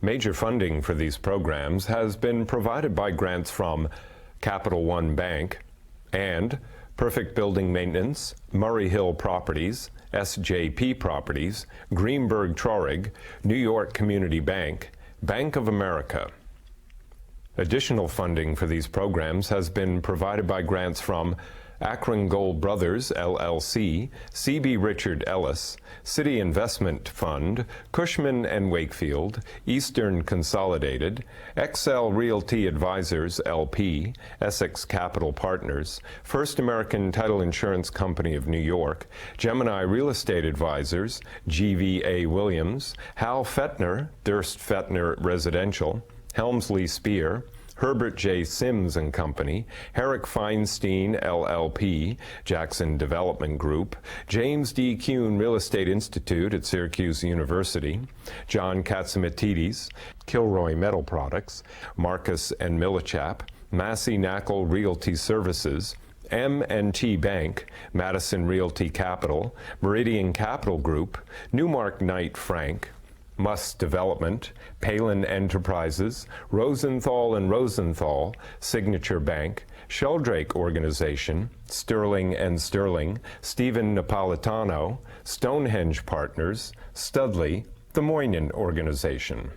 Major funding for these programs has been provided by grants from Capital One Bank and Perfect Building Maintenance, Murray Hill Properties, SJP Properties, Greenberg Traurig, New York Community Bank, Bank of America. Additional funding for these programs has been provided by grants from Akron Gold Brothers, LLC, C.B. Richard Ellis, City Investment Fund, CUSHMAN and Wakefield, Eastern Consolidated, XL Realty Advisors, LP, Essex Capital Partners, First American Title Insurance Company of New York, Gemini Real Estate Advisors, GVA Williams, Hal Fettner, Durst Fettner Residential, Helmsley Spear, Herbert J. Sims and Company, Herrick Feinstein, LLP, Jackson Development Group, James D. Kuhn Real Estate Institute at Syracuse University, John Katzimatidis, Kilroy Metal Products, Marcus and Millichap, Massey Knackle Realty Services, M&T Bank, Madison Realty Capital, Meridian Capital Group, Newmark Knight Frank, Muss Development, Palin Enterprises, Rosenthal and Rosenthal, Signature Bank, Sheldrake Organization, Sterling and Sterling, Stephen Napolitano, Stonehenge Partners, Studley, the Moinian Organization.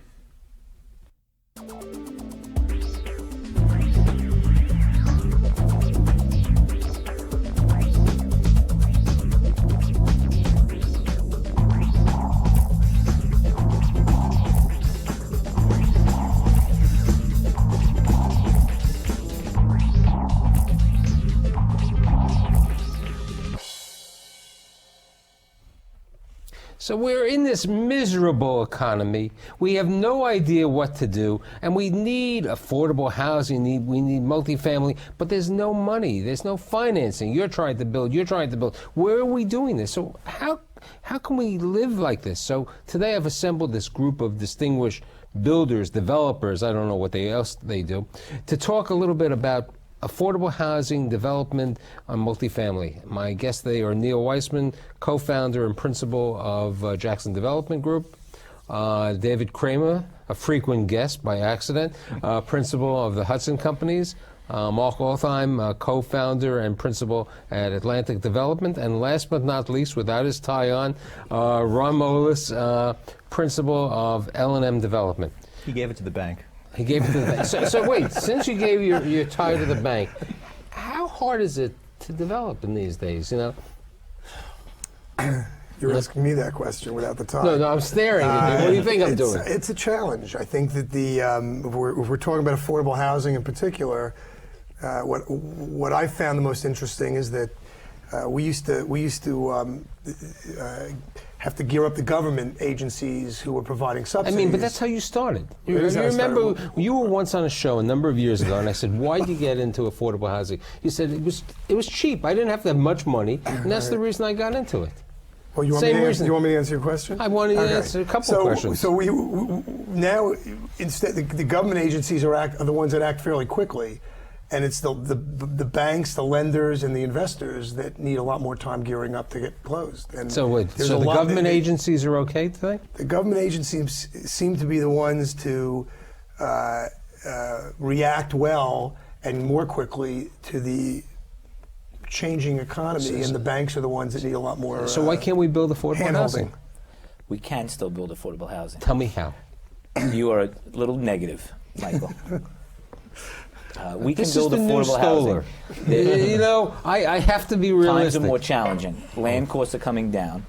So we're in this miserable economy. We have no idea what to do, and we need affordable housing. We need multifamily, but there's no money. There's no financing. You're trying to build. You're trying to build. Where are we doing this? So how can we live like this? So today I've assembled this group of distinguished builders, developers, I don't know what else they do, to talk a little bit about affordable housing development on multifamily. My guests today are Neil Weissman, co-founder and principal of Jackson Development Group, David Kramer, a frequent guest by accident, principal of the Hudson Companies, Mark Altheim, co-founder and principal at Atlantic Development, and last but not least, without his tie on, Ron Molis, principal of L&M Development. He gave it to the bank. He gave it to the bank. So wait, since you gave your tie to the bank, how hard is it to develop in these days, you know? You're asking me that question without the tie. No, I'm staring at you. What do you think I'm doing? It's a challenge. I think that if we're talking about affordable housing in particular, what I found the most interesting is that we used to have to gear up the government agencies who were providing subsidies. I mean, but that's how you started. You remember, you were once on a show a number of years ago, and I said, why did you get into affordable housing? You said, it was cheap. I didn't have to have much money, and that's the reason I got into it. Well, you want me to answer your question? I wanted to answer a couple of questions. So we now, instead, the government agencies are the ones that act fairly quickly. And it's the banks, the lenders, and the investors that need a lot more time gearing up to get closed. And so the government agencies are okay today? The government agencies seem to be the ones to react well and more quickly to the changing economy, and the banks are the ones that need a lot more. So why can't we build affordable housing? We can still build affordable housing. Tell me how. You are a little negative, Michael. We can this build is the affordable housing. You know, I have to be realistic. Times are more challenging. Land costs are coming down.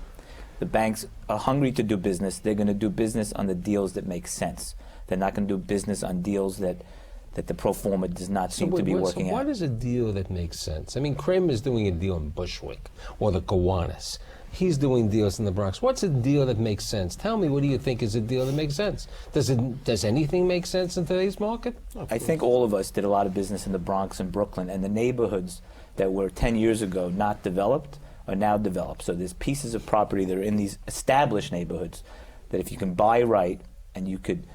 The banks are hungry to do business. They're going to do business on the deals that make sense. They're not going to do business on deals that the pro forma does not seem to be working out. What is a deal that makes sense? I mean, Kramer is doing a deal in Bushwick or the Gowanus. He's doing deals in the Bronx. What's a deal that makes sense? Tell me, what do you think is a deal that makes sense? Does anything make sense in today's market? I think all of us did a lot of business in the Bronx and Brooklyn, and the neighborhoods that were 10 years ago not developed are now developed. So there's pieces of property that are in these established neighborhoods that if you can buy right and you can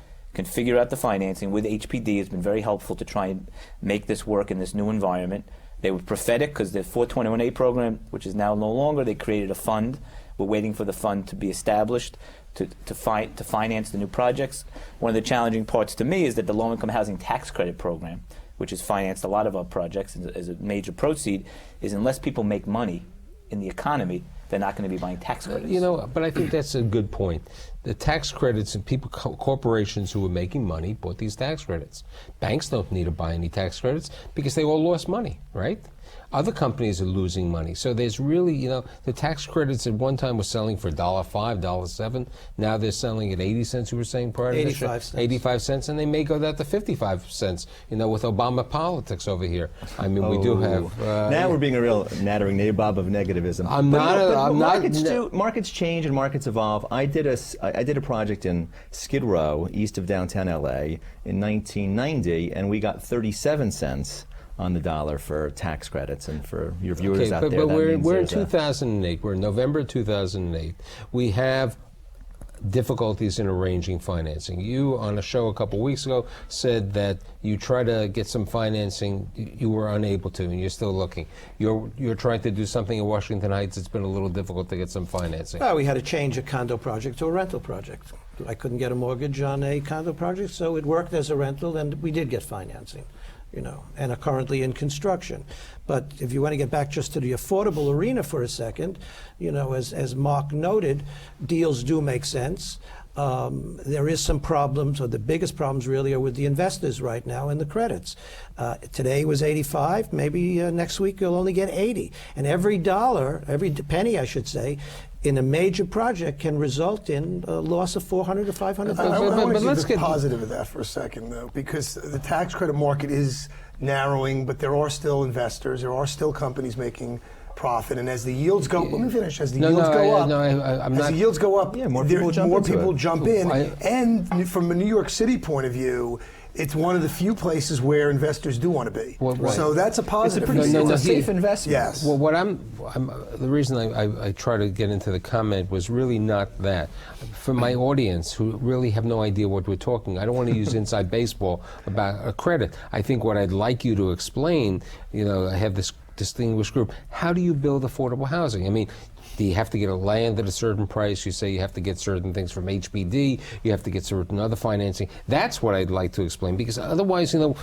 figure out the financing with HPD, it's been very helpful to try and make this work in this new environment. They were prophetic because the 421A program, which is now no longer, they created a fund. We're waiting for the fund to be established. to finance the new projects. One of the challenging parts to me is that the low-income housing tax credit program, which has financed a lot of our projects as a major proceed, is unless people make money in the economy, they're not going to be buying tax credits. You know, but I think that's a good point. The tax credits and people, corporations who are making money bought these tax credits. Banks don't need to buy any tax credits because they all lost money, right? Other companies are losing money. So there's really, you know, the tax credits at one time were selling for $1.05, $1.07. Now they're selling at 80 cents, you were saying prior to 85 cents. 85 cents, and they may go down to 55 cents, you know, with Obama politics over here. I mean, we do have... now we're being a real nattering nabob of negativism. I'm not... Markets change and markets evolve. I did a project in Skid Row, east of downtown LA, in 1990, and we got 37 cents on the dollar for tax credits. And for your viewers out there, but we're in 2008. We're in November 2008. We have difficulties in arranging financing. You, on a show a couple weeks ago, said that you try to get some financing, you were unable to, and you're still looking. You're trying to do something in Washington Heights. It's been a little difficult to get some financing. Well, we had to change a condo project to a rental project. I couldn't get a mortgage on a condo project, so it worked as a rental, and we did get financing, you know, and are currently in construction. But if you want to get back just to the affordable arena for a second, you know, as Mark noted, deals do make sense. There is some problems, or the biggest problems really are with the investors right now and the credits. Today was 85, maybe next week you'll only get 80. And every dollar, every penny I should say, in a major project can result in a loss of $400,000 to $500,000. I want to let's get get positive of that for a second, though, because the tax credit market is narrowing, but there are still investors, there are still companies making profit, and as the yields go, let me finish. As the yields go up, the yields go up, more people jump in. And from a New York City point of view, it's one of the few places where investors do want to be. So that's a positive. It's a safe investment. Yes. Well, what the reason I try to get into the comment was really not that. For my audience who really have no idea what we're talking, I don't want to use inside baseball about a credit. I think what I'd like you to explain, you know, I have this distinguished group, how do you build affordable housing? I mean, do you have to get a land at a certain price? You say you have to get certain things from HPD, you have to get certain other financing. That's what I'd like to explain, because otherwise, you know,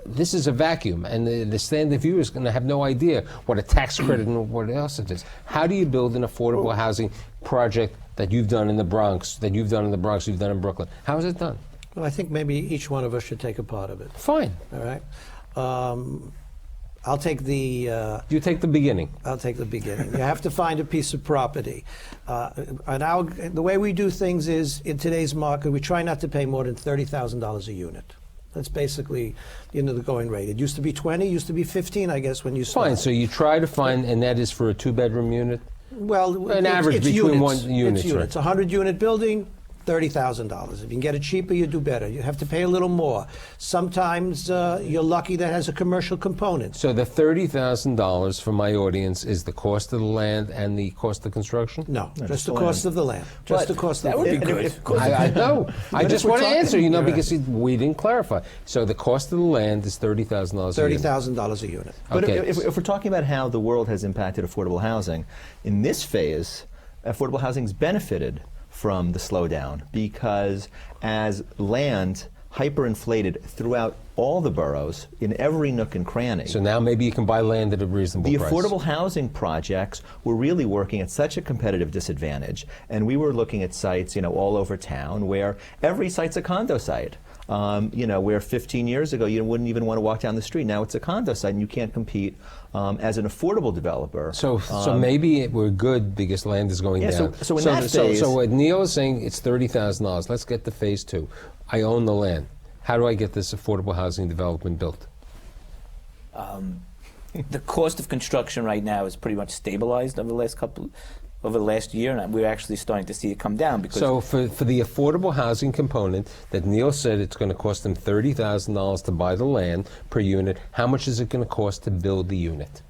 this is a vacuum, and the standard viewer is going to have no idea what a tax credit and what else it is. How do you build an affordable housing project that you've done in the Bronx, you've done in Brooklyn? How is it done? Well, I think maybe each one of us should take a part of it. Fine. All right. I'll take the... you take the beginning. I'll take the beginning. You have to find a piece of property. The way we do things is, in today's market, we try not to pay more than $30,000 a unit. That's basically, you know, the going rate. It used to be 20, used to be 15, I guess, when you started. Fine, so you try to find, and that is for a two-bedroom unit? Well, an average it's between units. one unit. It's units. Right. A 100-unit building, $30,000. If you can get it cheaper, you do better. You have to pay a little more. Sometimes you're lucky that has a commercial component. So the $30,000 for my audience is the cost of the land and the cost of construction? No, just the cost of the land. Just the cost of the land. That would be good. I know. I just want to answer, you know, because we didn't clarify. So the cost of the land is $30,000 a unit. $30,000 a unit. But Okay. if we're talking about how the world has impacted affordable housing, in this phase, affordable housing's benefited from the slowdown, because as land hyperinflated throughout all the boroughs, in every nook and cranny. So now maybe you can buy land at a reasonable The price. affordable housing projects were really working at such a competitive disadvantage, and we were looking at sites, you know, all over town where every site's a condo site. You know, where 15 years ago you wouldn't even want to walk down the street. Now it's a condo site, and you can't compete as an affordable developer. So maybe we're good because land is going down. So in that phase, so what Neil is saying, it's $30,000. Let's get to phase two. I own the land. How do I get this affordable housing development built? The cost of construction right now is pretty much stabilized over the last year, and we're actually starting to see it come down. Because So for the affordable housing component that Neil said it's going to cost them $30,000 to buy the land per unit, how much is it going to cost to build the unit?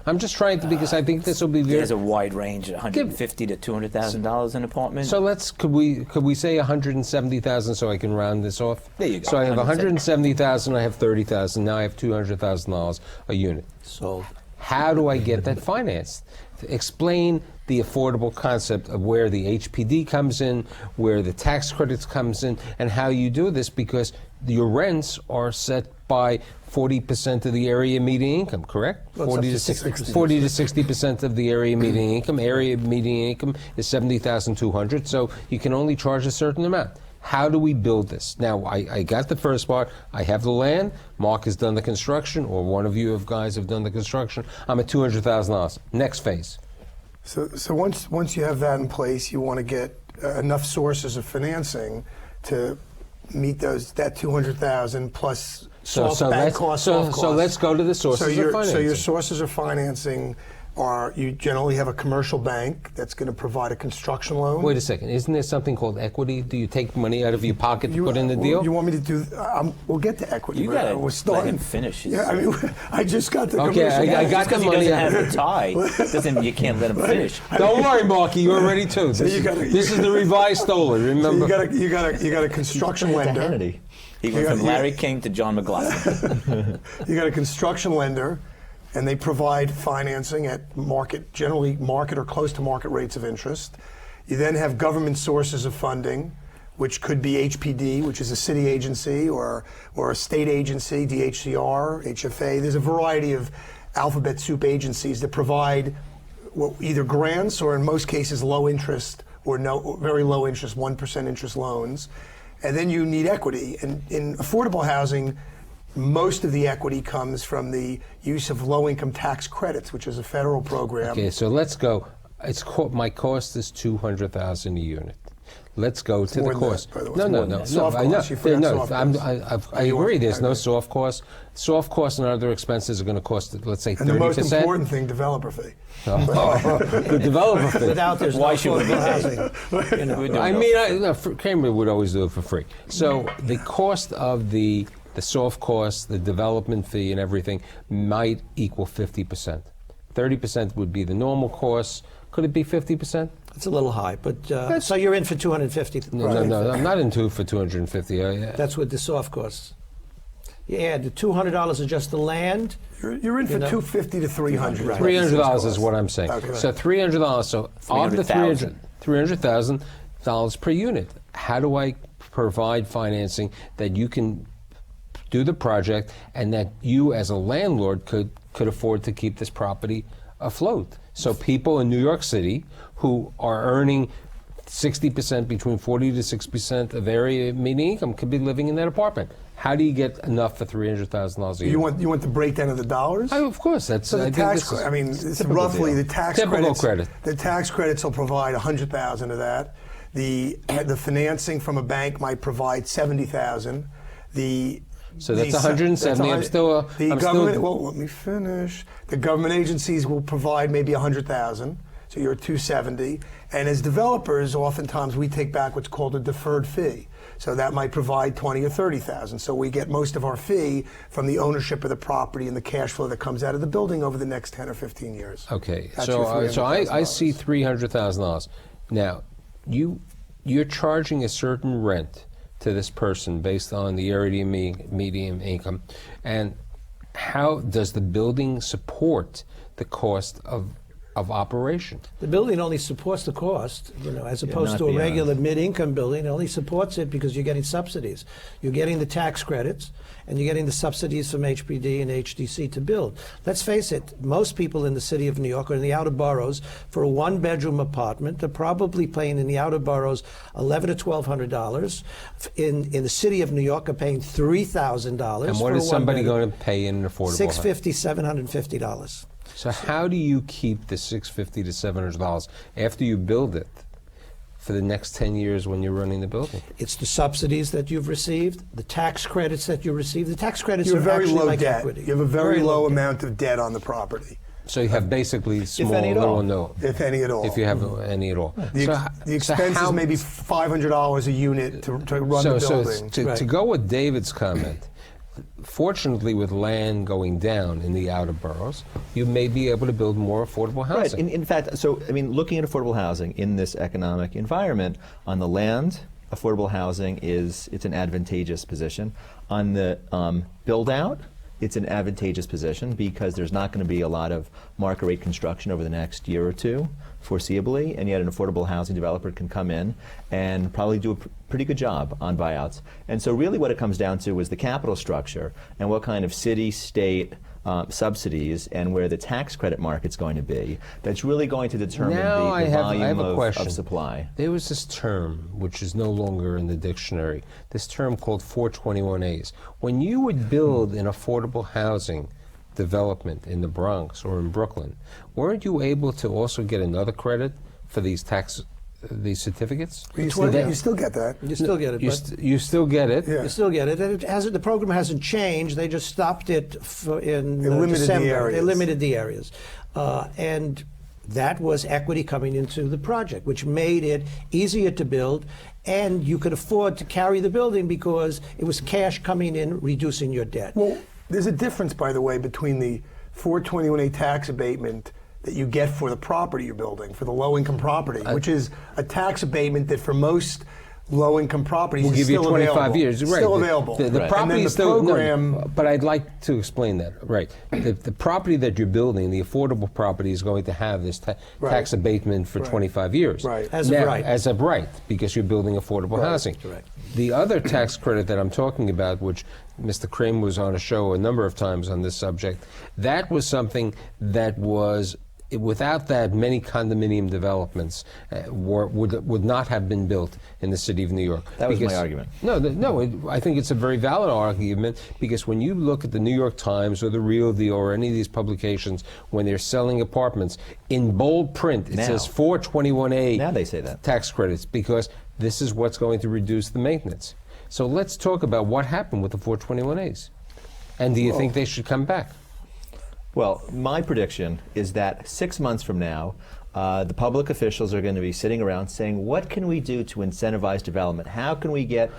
I'm just trying to, because I think this will be very... there's a wide range, $150,000 to $200,000 an apartment. So could we say $170,000 so I can round this off? There you go. So I have $170,000, I have $30,000, now I have $200,000 a unit. Sold. How do I get that financed? Explain the affordable concept of where the HPD comes in, where the tax credits comes in, and how you do this, because your rents are set by 40% of the area median income, correct? Well, it's up to 60%. 40 to 60% of the area median income. Area median income is $70,200, so you can only charge a certain amount. How do we build this? Now, I got the first part. I have the land. Mark has done the construction, or one of you guys have done the construction. I'm at $200,000. Next phase. So once you have that in place, you want to get enough sources of financing to meet that 200,000 plus soft bank costs. So let's go to the sources of financing. So your sources of financing are, you generally have a commercial bank that's going to provide a construction loan. Wait a second. Isn't there something called equity? Do you take money out of your pocket to put in the deal? You want me to do? We'll get to equity. You got to let him finish. Yeah, I mean, I just got the okay, commercial. I got the money. He doesn't have the tie. Doesn't you can't let him finish. Don't worry, Marky. You're ready too. So this is the revised Stoller. Remember? You got a construction lender. He went from Larry King to John McLaughlin. You got a construction lender, and they provide financing at generally market or close to market rates of interest. You then have government sources of funding, which could be HPD, which is a city agency, or a state agency, DHCR, HFA. There's a variety of alphabet soup agencies that provide either grants or, in most cases, low interest or very low interest, 1% interest loans. And then you need equity. And in affordable housing, most of the equity comes from the use of low-income tax credits, which is a federal program. Okay, so let's go. My cost is $200,000 a unit. Let's go to the cost. No. Soft costs. I agree. There's no soft costs. Soft costs and other expenses are going to cost, let's say, 30%. And the most important thing, developer fee. The developer fee. Without there's no affordable housing. You know. I mean, Cambridge would always do it for free. So the cost of the soft costs, the development fee, and everything might equal 50%. 30% would be the normal costs. Could it be 50%? It's a little high, but so you're in for 250. No, I'm not into for 250. That's with the soft costs. Yeah, the $200 is just the land. You're in for 250 to 300. Right. $300 is what I'm saying. Okay. So $300. So of the $300,000 per unit, how do I provide financing that you can do the project and that you as a landlord could afford to keep this property afloat? So people in New York City who are earning 60%, between 40 to 60% of area median income could be living in that apartment. How do you get enough for $300,000 a year? You want the breakdown of the dollars? Of course, that's. So the tax. I mean, it's roughly the tax typical credits. Credit. The tax credits will provide $100,000 of that. The financing from a bank might provide $70,000. So that's 170. Well, let me finish. The government agencies will provide maybe 100,000. So you're at 270. And as developers, oftentimes we take back what's called a deferred fee. So that might provide 20 or 30,000. So we get most of our fee from the ownership of the property and the cash flow that comes out of the building over the next 10 or 15 years. Okay. So I see $300,000. Now, you're charging a certain rent to this person based on the area median income, and how does the building support the cost of operation? The building only supports the cost, as opposed to a regular mid-income building. It only supports it because you're getting subsidies. You're getting the tax credits, and you're getting the subsidies from HPD and HDC to build. Let's face it, most people in the city of New York or in the outer boroughs, for a one-bedroom apartment, they're probably paying in the outer boroughs $1,100 to $1,200. In the city of New York, are paying $3,000. And what is somebody going to pay in an affordable house? $650, $750. So how do you keep the $650 to $700 after you build it for the next 10 years when you're running the building? It's the subsidies that you've received, the tax credits that you receive. The tax credits are very low like debt. equity. You have a very low amount of debt on the property. So you have basically small, no. If any at all. If you have any at all. The expenses may be $500 a unit to run the building. To go with David's comment, fortunately, with land going down in the outer boroughs, you may be able to build more affordable housing. Right. In fact, so looking at affordable housing in this economic environment, on the land, affordable housing it's an advantageous position. On the build out, it's an advantageous position because there's not going to be a lot of market rate construction over the next year or two, foreseeably, and yet an affordable housing developer can come in and probably do a pretty good job on buyouts. And so really what it comes down to is the capital structure and what kind of city, state, subsidies and where the tax credit market's going to be. That's really going to determine the volume of supply. There was this term, which is no longer in the dictionary, this term called 421As. When you would build an affordable housing development in the Bronx or in Brooklyn, weren't you able to also get another credit for these certificates? You still get that. You still get it. You still get it. Yeah. You still get it. And the program hasn't changed. They just stopped it in limited December. the areas. They limited the areas. And that was equity coming into the project, which made it easier to build, and you could afford to carry the building because it was cash coming in, reducing your debt. Well, there's a difference, by the way, between the 421A tax abatement that you get for the property you're building, for the low-income property, which is a tax abatement that for most low-income properties We'll is give you still 25 available. years, right? Still available. The Right. property And then is the still program. but I'd like to explain that. Right. The property that you're building, the affordable property, is going to have this Right. tax abatement for Right. 25 years. Right. As of right. As of right, because you're building affordable housing. Correct. The other tax credit that I'm talking about, which Mr. Kramer was on a show a number of times on this subject, that was something that was, without that, many condominium developments would not have been built in the city of New York. That was my argument. I think it's a very valid argument, because when you look at the New York Times or the Real Deal or any of these publications, when they're selling apartments, in bold print it says 421A Now they say that. tax credits, because this is what's going to reduce the maintenance. So let's talk about what happened with the 421As. And do you think they should come back? Well, my prediction is that 6 months from now, the public officials are going to be sitting around saying, what can we do to incentivize development? How can we get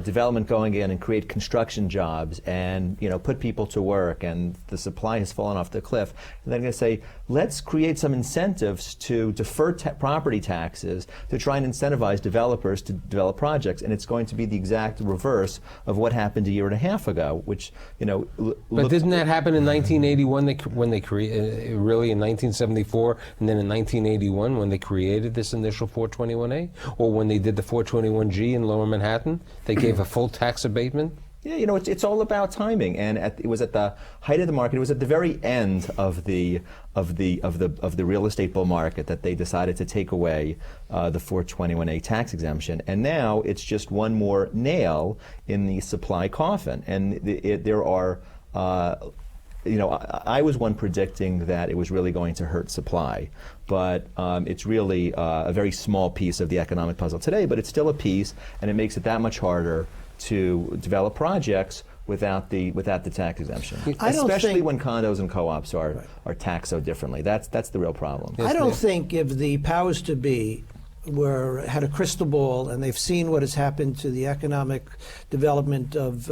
development going again and create construction jobs and put people to work, and the supply has fallen off the cliff? And they're going to say, let's create some incentives to defer property taxes to try and incentivize developers to develop projects. And it's going to be the exact reverse of what happened a year and a half ago, which, But didn't that happen in 1981 when they created, really in 1974, and then in 1981 when they created this initial 421A? Or when they did the 421G in Lower Manhattan, they gave a full tax abatement? Yeah, it's all about timing, and it was at the height of the market. It was at the very end of the real estate bull market that they decided to take away the 421A tax exemption, and now it's just one more nail in the supply coffin. And there are. I was one predicting that it was really going to hurt supply, but it's really a very small piece of the economic puzzle today, but it's still a piece, and it makes it that much harder to develop projects without the tax exemption, especially when condos and co-ops are taxed so differently. That's the real problem. I don't think if the powers to be had a crystal ball and they've seen what has happened to the economic development of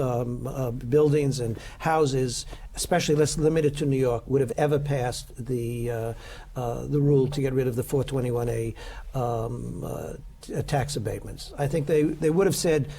buildings and houses, especially let's limit it to New York, would have ever passed the rule to get rid of the 421A tax abatements. I think they would have said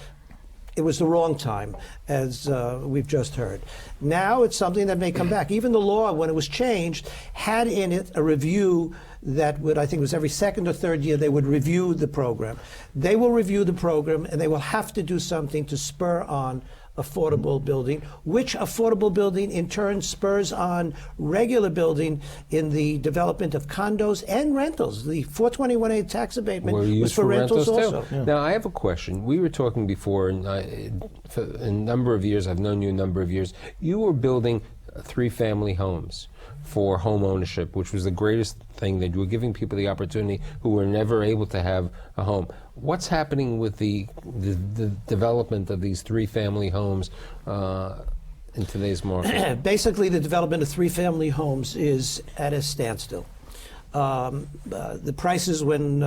it was the wrong time, as we've just heard. Now it's something that may come back. Even the law, when it was changed, had in it a review that would, I think it was every second or third year, they would review the program. They will review the program, and they will have to do something to spur on affordable building, which affordable building in turn spurs on regular building in the development of condos and rentals. The 421A tax abatement was for rentals also. Yeah. Now, I have a question. We were talking before, and for a number of years, I've known you a number of years, you were building 3-family homes for home ownership, which was the greatest thing, that you were giving people the opportunity who were never able to have a home. What's happening with the development of these 3-family homes in today's market? Basically, the development of 3-family homes is at a standstill. The prices when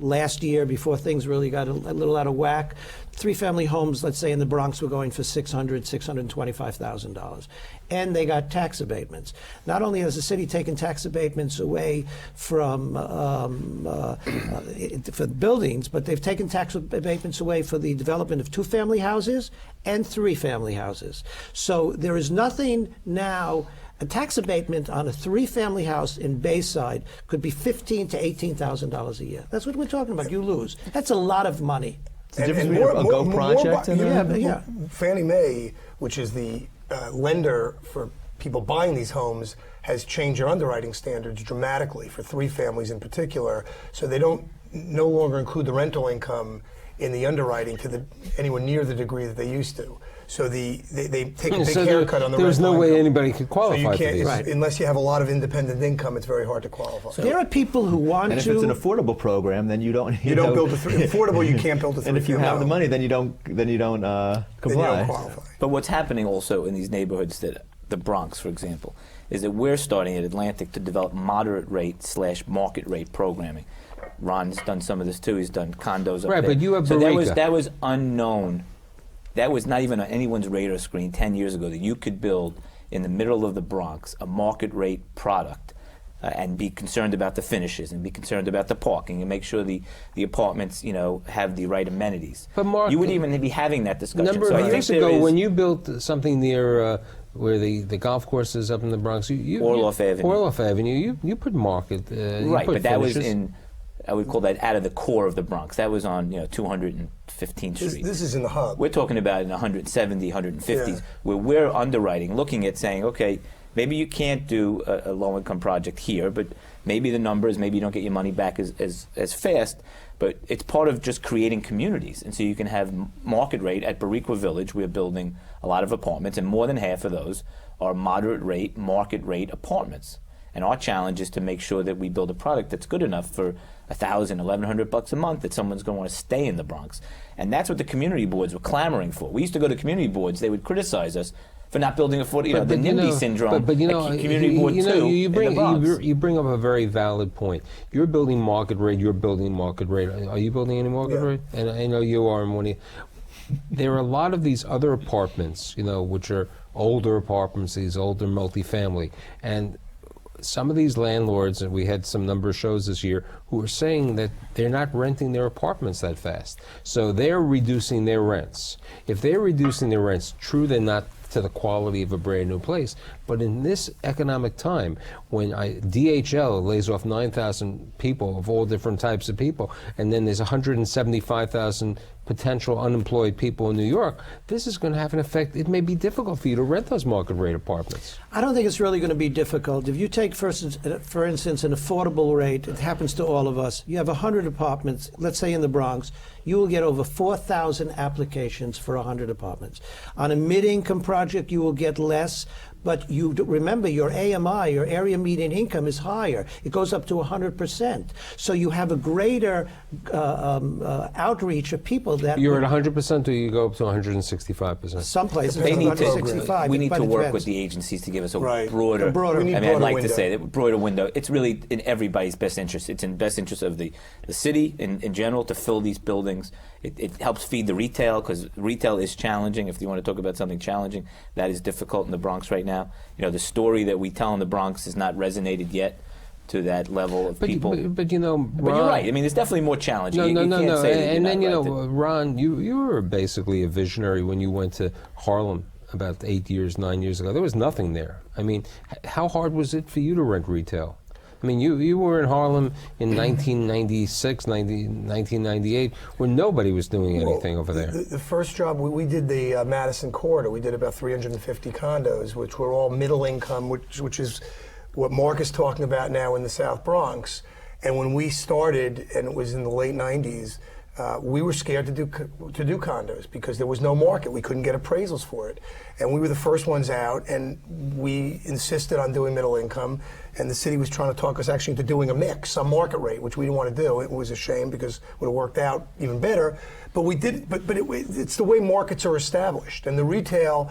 last year, before things really got a little out of whack, three-family homes, let's say in the Bronx, were going for $625,000. And they got tax abatements. Not only has the city taken tax abatements away from for buildings, but they've taken tax abatements away for the development of two-family houses and three-family houses. So there is nothing now. A tax abatement on a three-family house in Bayside could be $15,000 to $18,000 a year. That's what we're talking about. You lose. That's a lot of money. The difference between a GO project and Fannie Mae, which is the lender for people buying these homes, has changed their underwriting standards dramatically for three families in particular. So they don't no longer include the rental income in the underwriting to anywhere near the degree that they used to. So they take a big haircut on the rental There's no way income. anybody could qualify So you for can't, these. Right. unless you have a lot of independent income, it's very hard to qualify. There are people who want And to. if it's an affordable program, then you don't. You don't build affordable. You can't build a And if you have the money, then you don't. Then you don't comply. then you don't qualify. But what's happening also in these neighborhoods, that the Bronx, for example, is that we're starting at Atlantic to develop moderate rate / market rate programming. Ron's done some of this too. He's done condos up Right, there. but you have so Barika. that was unknown. That was not even on anyone's radar screen 10 years ago, that you could build in the middle of the Bronx a market rate product and be concerned about the finishes and be concerned about the parking and make sure the apartments, have the right amenities. But Mark, you wouldn't even be having that discussion. A number So I of think years there ago, is- when you built something near where the golf course is up in the Bronx, Orloff Avenue. Orloff Avenue, you put market. You right, put but that was finishes. in, I would call that out of the core of the Bronx. That was on 215th Street. This is in the hub. We're talking about in 170, 150s, Yeah. where we're underwriting, looking at saying, okay, maybe you can't do a low-income project here, but maybe the numbers, maybe you don't get your money back as fast, but it's part of just creating communities. And so you can have market rate. At Barikwa Village, we're building a lot of apartments, and more than half of those are moderate rate, market rate apartments. And our challenge is to make sure that we build a product that's good enough for $1,000, $1,100 a month that someone's going to want to stay in the Bronx. And that's what the community boards were clamoring for. We used to go to community boards; they would criticize us for not building the NIMBY syndrome. But community board two you bring in the Bronx. you bring up a very valid point. You're building market rate. You're building market rate. Are you building any market rate? And I know you are. And there are a lot of these other apartments, which are older apartments, these older multifamily, and some of these landlords, and we had some number of shows this year, who are saying that they're not renting their apartments that fast. So they're reducing their rents. If they're reducing their rents, true, they're not to the quality of a brand new place, but in this economic time, when DHL lays off 9,000 people of all different types of people, and then there's 175,000 potential unemployed people in New York, this is going to have an effect. It may be difficult for you to rent those market rate apartments. I don't think it's really going to be difficult. If you take, for instance, an affordable rate, it happens to all of us. You have 100 apartments, let's say in the Bronx, you will get over 4,000 applications for 100 apartments. On a mid-income project, you will get less, but you remember your AMI, your area median income, is higher. It goes up to 100%. So you have a greater outreach of people that... You're at 100%, or you go up to 165%? Some places They it's need to. 165. We need but to it work depends. with the agencies to give us a Right. broader. A broader- We need I mean, I'd broader like window. to say that broader window. It's really in everybody's best interest. It's in best interest of the city in general to fill these buildings. It helps feed the retail, because retail is challenging. If you want to talk about something challenging, that is difficult in the Bronx right now. The story that we tell in the Bronx has not resonated yet to that level of people. But you're Ron, right. I mean, there's definitely more challenging. No, you can't say that And you're then, not right. Ron, you were basically a visionary when you went to Harlem about 9 years ago. There was nothing there. I mean, how hard was it for you to rent retail? I mean, you were in Harlem in 1996, 1998, when nobody was doing anything over there. The first job, we did the Madison Corridor. We did about 350 condos, which were all middle income, which is what Mark is talking about now in the South Bronx. And when we started, and it was in the late 90s, we were scared to do condos because there was no market. We couldn't get appraisals for it. And we were the first ones out, and we insisted on doing middle income. And the city was trying to talk us actually into doing a mix, some market rate, which we didn't want to do. It was a shame because it would have worked out even better. But we did. But it's the way markets are established, and the retail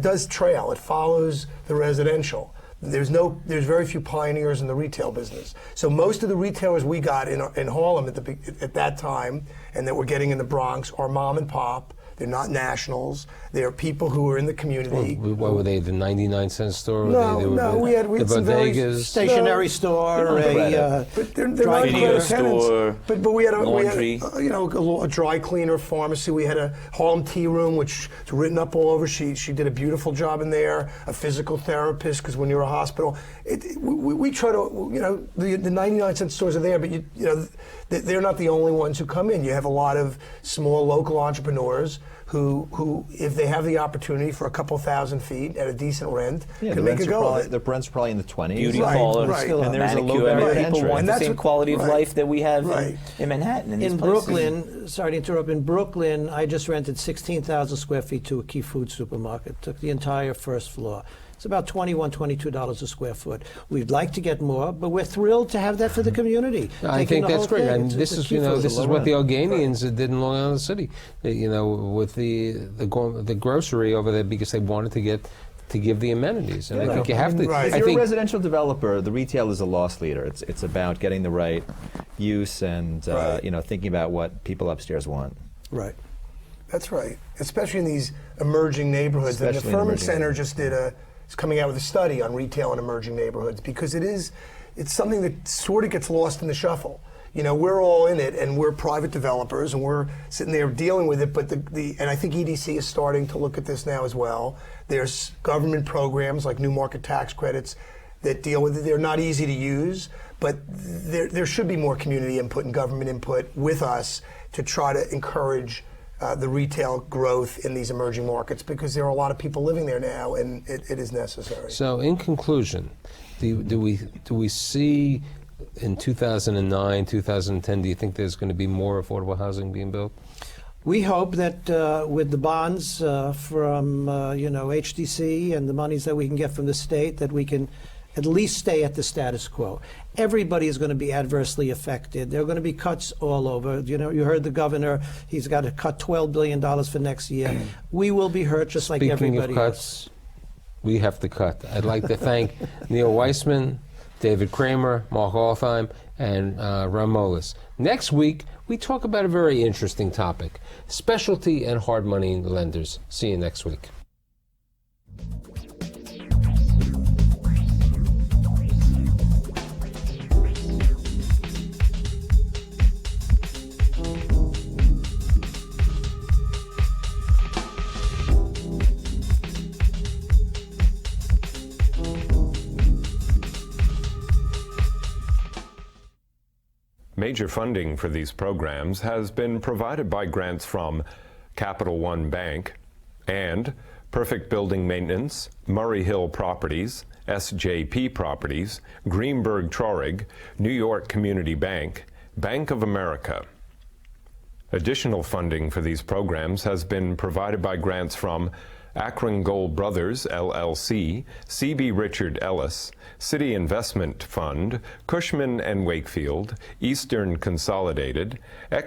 does trail. It follows the residential. there's very few pioneers in the retail business. So most of the retailers we got in Harlem at that time, and that we're getting in the Bronx, are mom and pop. They're not nationals. They're people who are in the community. What were they? The 99-cent store? No, we had some very stationery store, but they're not video credit tenants. store, But we had laundry. a dry cleaner, pharmacy. We had a Harlem tea room, which is written up all over. She did a beautiful job in there. A physical therapist, because when you're a hospital, we try to, the 99-cent stores are there, but they're not the only ones who come in. You have a lot of small local entrepreneurs who, if they have the opportunity for a couple thousand feet at a decent rent, can make a go of it. The rents are probably in the 20s. Beauty parlors, right. And there's a low manicure. barrier to People entry. want And the that's same what- quality of right. life that we have Right. in Manhattan. In these In places. Brooklyn, sorry to interrupt, in Brooklyn, I just rented 16,000 square feet to a Key Food supermarket. Took the entire first floor. It's about $21, $22 a square foot. We'd like to get more, but we're thrilled to have that for the community. I Taking think the that's whole great, thing. and this It's is Key Food. this is what the Alganians did in Long Island City, with the grocery over there because they wanted to give the amenities, and I think you have to. Right. If I you're think a residential developer, the retail is a loss leader. It's about getting the right use and Right. thinking about what people upstairs want. Right. That's right. Especially in these emerging neighborhoods. And the Especially in Furman emerging Center is coming out with a study on retail in emerging neighborhoods, because it's something that sort of gets lost in the shuffle. We're all in it, and we're private developers, and we're sitting there dealing with it. But and I think EDC is starting to look at this now as well. There's government programs like new market tax credits that deal with it. They're not easy to use, but there should be more community input and government input with us to try to encourage the retail growth in these emerging markets, because there are a lot of people living there now, and it is necessary. So, in conclusion, do we see in 2009, 2010? Do you think there's going to be more affordable housing being built? We hope that with the bonds from HDC and the monies that we can get from the state, that we can at least stay at the status quo. Everybody is going to be adversely affected. There are going to be cuts all over. You heard the governor, he's got to cut $12 billion for next year. We will be hurt just like everybody Speaking of cuts, we have to cut. I'd like to thank Neil Weissman, David Kramer, Mark Altheim, and Ron Molis. Next week, we talk about a very interesting topic, specialty and hard money lenders. See you next week. Major funding for these programs has been provided by grants from Capital One Bank and Perfect Building Maintenance, Murray Hill Properties, SJP Properties, Greenberg Traurig, New York Community Bank, Bank of America. Additional funding for these programs has been provided by grants from Akron Gold Brothers, LLC, C.B. Richard Ellis, City Investment Fund, CUSHMAN and Wakefield, Eastern Consolidated,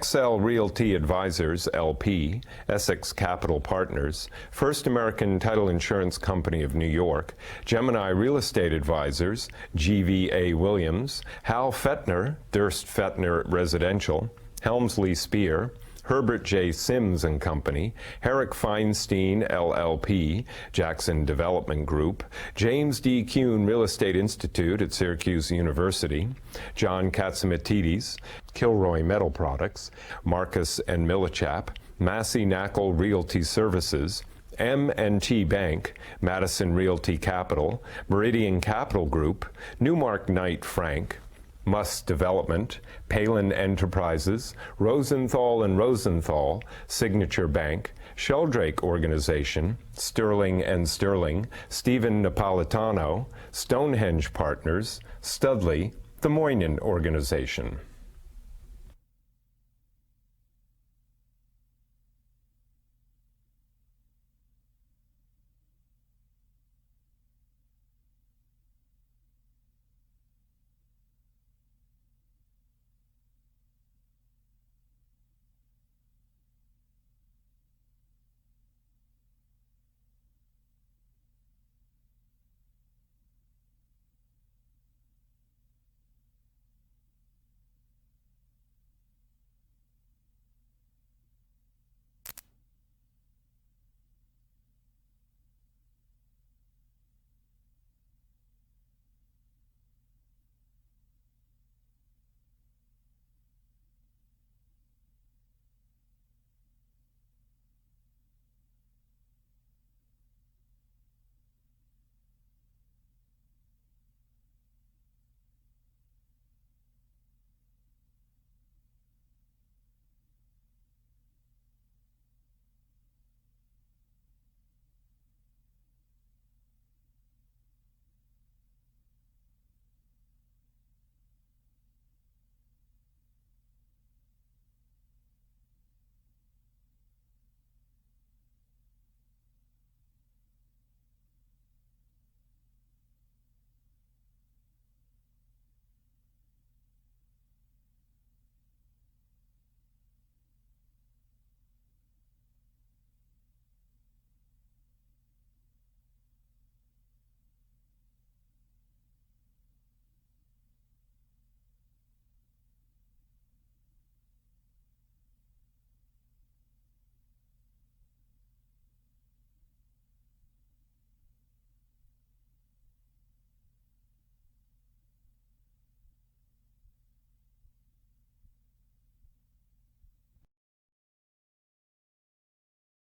XL Realty Advisors, LP, Essex Capital Partners, First American Title Insurance Company of New York, Gemini Real Estate Advisors, GVA Williams, Hal Fettner, Durst Fettner Residential, Helmsley Spear, Herbert J. Sims and Company, Herrick Feinstein, LLP, Jackson Development Group, James D. Kuhn Real Estate Institute at Syracuse University, John Katzimatidis, Kilroy Metal Products, Marcus and Millichap, Massey Knackle Realty Services, M&T Bank, Madison Realty Capital, Meridian Capital Group, Newmark Knight Frank, Muss Development, Palin Enterprises, Rosenthal and Rosenthal, Signature Bank, Sheldrake Organization, Sterling and Sterling, Stephen Napolitano, Stonehenge Partners, Studley, the Moinian Organization.